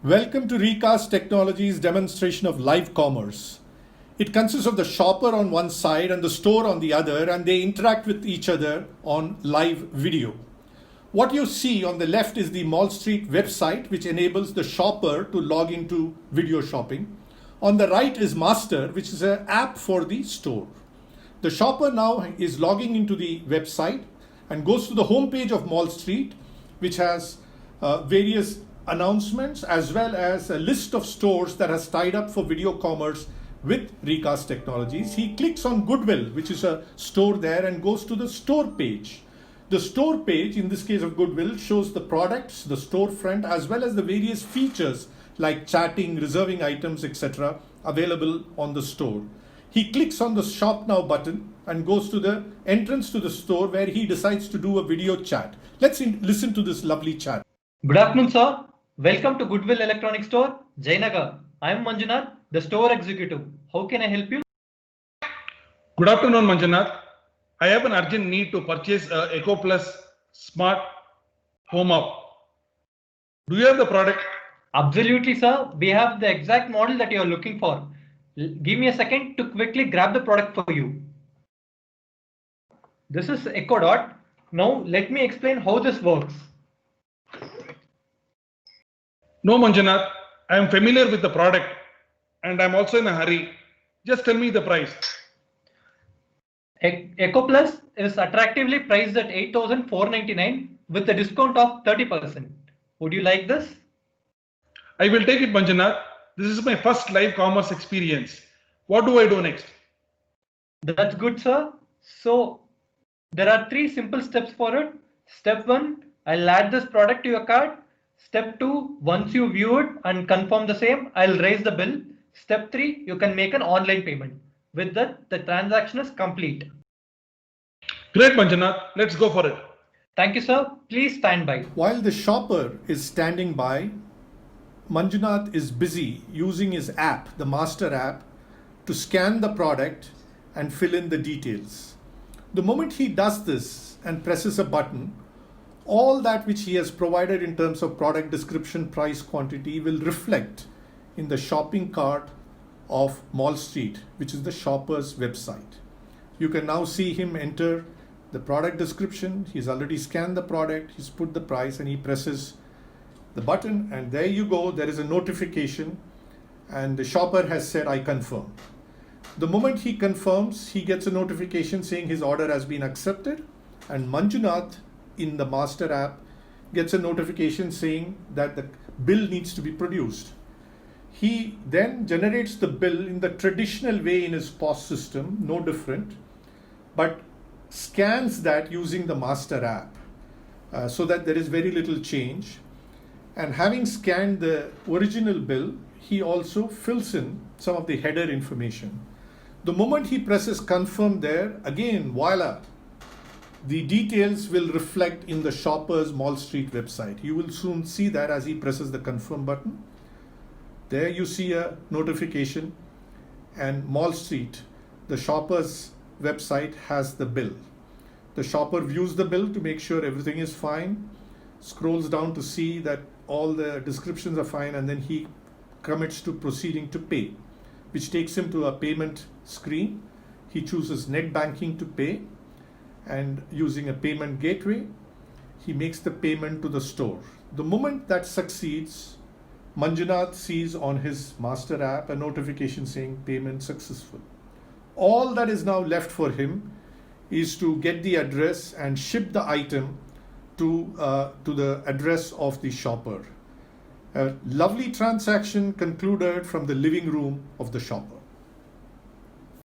Welcome to Recast Technologies demonstration of live commerce. It consists of the shopper on one side and the store on the other, and they interact with each other on live video. What you see on the left is the Mall Street website, which enables the shopper to log into video shopping. On the right is Master, which is an app for the store. The shopper now is logging into the website and goes to the homepage of Mall Street, which has various announcements as well as a list of stores that has tied up for video commerce with Recast Technologies. He clicks on Goodwill, which is a store there, and goes to the store page. The store page, in this case of Goodwill, shows the products, the storefront, as well as the various features like chatting, reserving items, etc. available on the store. He clicks on the Shop Now button and goes to the entrance to the store where he decides to do a video chat. Let's listen to this lovely chat. Good afternoon, sir. Welcome to Goodwill Electronic Store, Jayanagar. I am Manjunath, the store executive. How can I help you? Good afternoon, Manjunath. I have an urgent need to purchase a Eco Plus Smart Home Hub. Do you have the product? Absolutely, sir. We have the exact model that you are looking for. Give me a second to quickly grab the product for you. This is Echo Dot. Now let me explain how this works. No, Manjunath. I am familiar with the product and I am also in a hurry. Just tell me the price. Echo Plus is attractively priced at 8,499 with a discount of 30%. Would you like this? I will take it, Manjunath. This is my first live commerce experience. What do I do next? That's good, sir. So there are 3 simple steps for it. Step 1, I'll add this product to your cart. Step 2, once you view it and confirm the same, I'll raise the bill. Step 3, you can make an online payment. With that, the transaction is complete. Great, Manjunath. Let's go for it. Thank you, sir. Please stand by. While the shopper is standing by, Manjunath is busy using his app, the Master app, to scan the product and fill in the details. The moment he does this and presses a button, all that which he has provided in terms of product description, price, quantity will reflect in the shopping cart of Mall Street, which is the shopper's website. You can now see him enter the product description. He's already scanned the product, he's put the price, and he presses the button, and there you go. There is a notification and the shopper has said, I confirm. The moment he confirms, he gets a notification saying his order has been accepted, and Manjunath in the Master app gets a notification saying that the bill needs to be produced. He then generates the bill in the traditional way in his POS system, no different, but scans that using the Master app so that there is very little change. And having scanned the original bill, he also fills in some of the header information. The moment he presses confirm there, again, voila, the details will reflect in the shopper's Mall Street website. You will soon see that as he presses the confirm button. There you see a notification, and Mall Street, the shopper's website, has the bill. The shopper views the bill to make sure everything is fine, scrolls down to see that all the descriptions are fine, and then he commits to proceeding to pay, which takes him to a payment screen. He chooses net banking to pay, and using a payment gateway, he makes the payment to the store. The moment that succeeds, Manjunath sees on his Master app a notification saying payment successful. All that is now left for him is to get the address and ship the item to the address of the shopper. A lovely transaction concluded from the living room of the shopper.